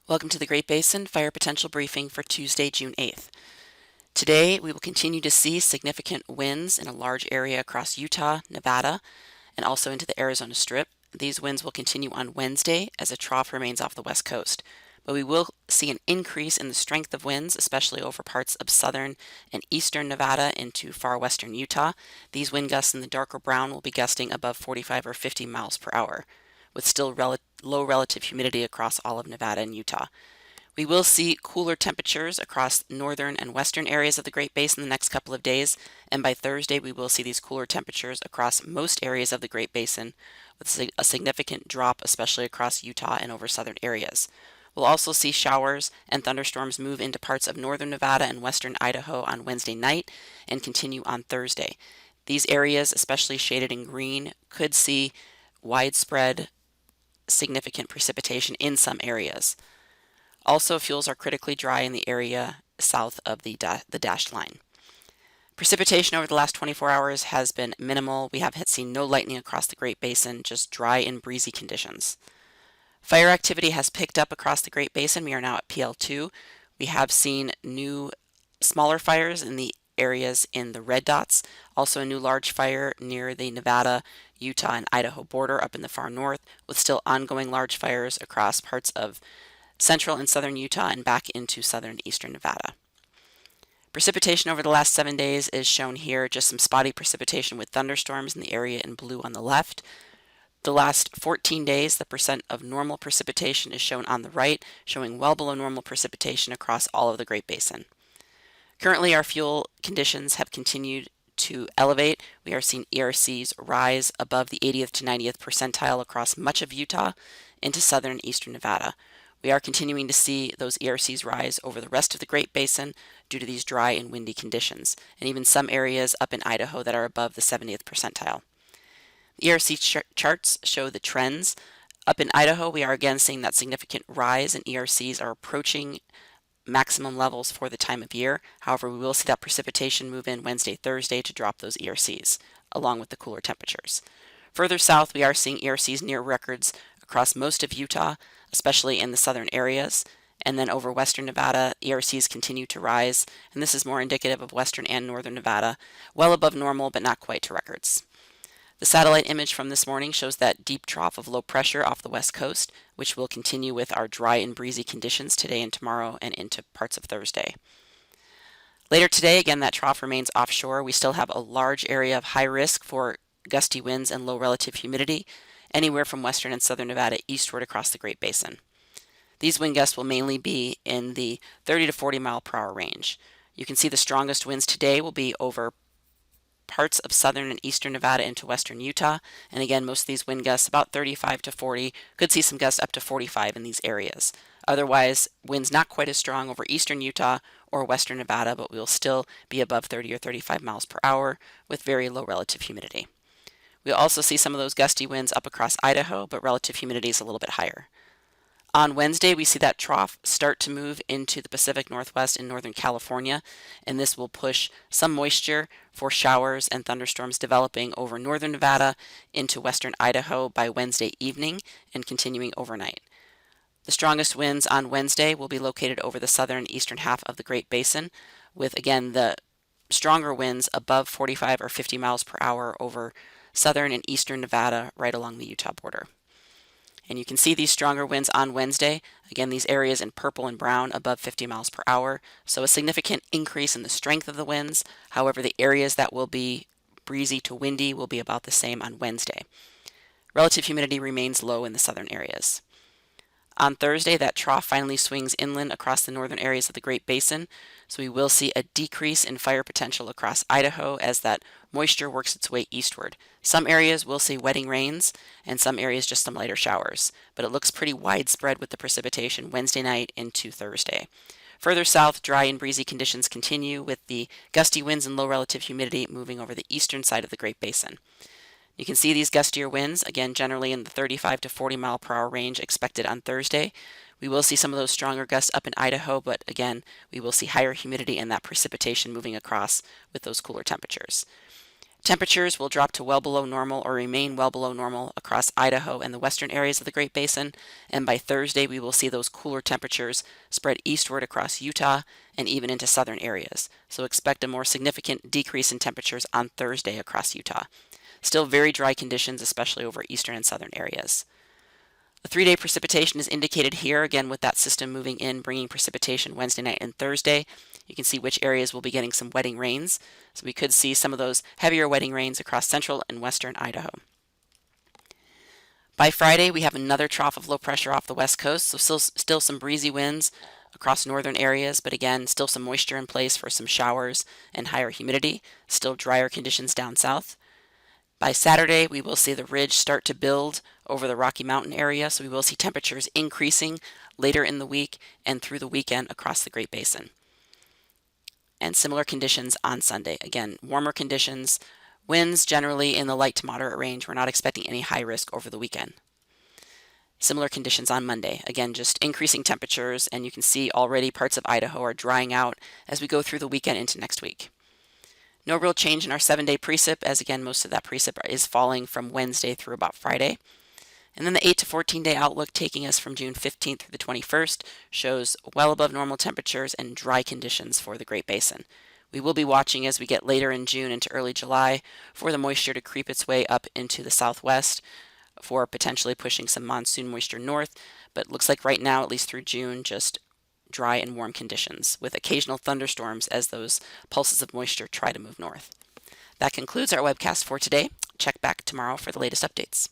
Welcome to the Great Basin Fire Potential Briefing for Tuesday, June 8th. Today, we will continue to see significant winds in a large area across Utah, Nevada, and also into the Arizona Strip. These winds will continue on Wednesday as a trough remains off the west coast. But we will see an increase in the strength of winds, especially over parts of southern and eastern Nevada into far western Utah. These wind gusts in the darker brown will be gusting above 45 or 50 miles per hour, with still low relative humidity across all of Nevada and Utah. We will see cooler temperatures across northern and western areas of the Great Basin the next couple of days, and by Thursday we will see these cooler temperatures across most areas of the Great Basin, with a significant drop especially across Utah and over southern areas. We'll also see showers and thunderstorms move into parts of northern Nevada and western Idaho on Wednesday night and continue on Thursday. These areas, especially shaded in green, could see widespread significant precipitation in some areas. Also, fuels are critically dry in the area south of the dashed line. Precipitation over the last 24 hours has been minimal. We have seen no lightning across the Great Basin, just dry and breezy conditions. Fire activity has picked up across the Great Basin. We are now at PL2. We have seen new smaller fires in the areas in the red dots. Also a new large fire near the Nevada, Utah, and Idaho border up in the far north, with still ongoing large fires across parts of central and southern Utah and back into southern and eastern Nevada. Precipitation over the last 7 days is shown here, just some spotty precipitation with thunderstorms in the area in blue on the left. The last 14 days, the percent of normal precipitation is shown on the right, showing well below normal precipitation across all of the Great Basin. Currently, our fuel conditions have continued to elevate. We are seeing ERCs rise above the 80th to 90th percentile across much of Utah into southern and eastern Nevada. We are continuing to see those ERCs rise over the rest of the Great Basin due to these dry and windy conditions, and even some areas up in Idaho that are above the 70th percentile. The ERC charts show the trends. Up in Idaho, we are again seeing that significant rise, and ERCs are approaching maximum levels for the time of year. However, we will see that precipitation move in Wednesday, Thursday to drop those ERCs, along with the cooler temperatures. Further south, we are seeing ERCs near records across most of Utah, especially in the southern areas. And then over western Nevada, ERCs continue to rise, and this is more indicative of western and northern Nevada, well above normal but not quite to records. The satellite image from this morning shows that deep trough of low pressure off the west coast, which will continue with our dry and breezy conditions today and tomorrow and into parts of Thursday. Later today, again, that trough remains offshore. We still have a large area of high risk for gusty winds and low relative humidity, anywhere from western and southern Nevada eastward across the Great Basin. These wind gusts will mainly be in the 30 to 40 mile per hour range. You can see the strongest winds today will be over parts of southern and eastern Nevada into western Utah, and again, most of these wind gusts about 35 to 40, could see some gusts up to 45 in these areas. Otherwise, winds not quite as strong over eastern Utah or western Nevada, but we'll still be above 30 or 35 miles per hour with very low relative humidity. We'll also see some of those gusty winds up across Idaho, but relative humidity is a little bit higher. On Wednesday, we see that trough start to move into the Pacific Northwest and Northern California, and this will push some moisture for showers and thunderstorms developing over northern Nevada into western Idaho by Wednesday evening and continuing overnight. The strongest winds on Wednesday will be located over the southern and eastern half of the Great Basin, with again the stronger winds above 45 or 50 miles per hour over southern and eastern Nevada right along the Utah border. And you can see these stronger winds on Wednesday. Again, these areas in purple and brown above 50 miles per hour. So a significant increase in the strength of the winds. However, the areas that will be breezy to windy will be about the same on Wednesday. Relative humidity remains low in the southern areas. On Thursday, that trough finally swings inland across the northern areas of the Great Basin, so we will see a decrease in fire potential across Idaho as that moisture works its way eastward. Some areas will see wetting rains, and some areas just some lighter showers, but it looks pretty widespread with the precipitation Wednesday night into Thursday. Further south, dry and breezy conditions continue with the gusty winds and low relative humidity moving over the eastern side of the Great Basin. You can see these gustier winds, again, generally in the 35 to 40 mile per hour range expected on Thursday. We will see some of those stronger gusts up in Idaho, but again, we will see higher humidity and that precipitation moving across with those cooler temperatures. Temperatures will drop to well below normal or remain well below normal across Idaho and the western areas of the Great Basin, and by Thursday we will see those cooler temperatures spread eastward across Utah and even into southern areas. So expect a more significant decrease in temperatures on Thursday across Utah. Still very dry conditions, especially over eastern and southern areas. The 3-day precipitation is indicated here, again with that system moving in, bringing precipitation Wednesday night and Thursday. You can see which areas will be getting some wetting rains. So we could see some of those heavier wetting rains across central and western Idaho. By Friday, we have another trough of low pressure off the west coast, so still some breezy winds across northern areas, but again, still some moisture in place for some showers and higher humidity, still drier conditions down south. By Saturday, we will see the ridge start to build over the Rocky Mountain area, so we will see temperatures increasing later in the week and through the weekend across the Great Basin. And similar conditions on Sunday. Again, warmer conditions, winds generally in the light to moderate range. We're not expecting any high risk over the weekend. Similar conditions on Monday. Again, just increasing temperatures, and you can see already parts of Idaho are drying out as we go through the weekend into next week. No real change in our 7-day precip, as again, most of that precip is falling from Wednesday through about Friday. And then the 8 to 14-day outlook, taking us from June 15th through the 21st, shows well above normal temperatures and dry conditions for the Great Basin. We will be watching as we get later in June into early July for the moisture to creep its way up into the southwest for potentially pushing some monsoon moisture north, but it looks like right now, at least through June, just dry and warm conditions with occasional thunderstorms as those pulses of moisture try to move north. That concludes our webcast for today. Check back tomorrow for the latest updates.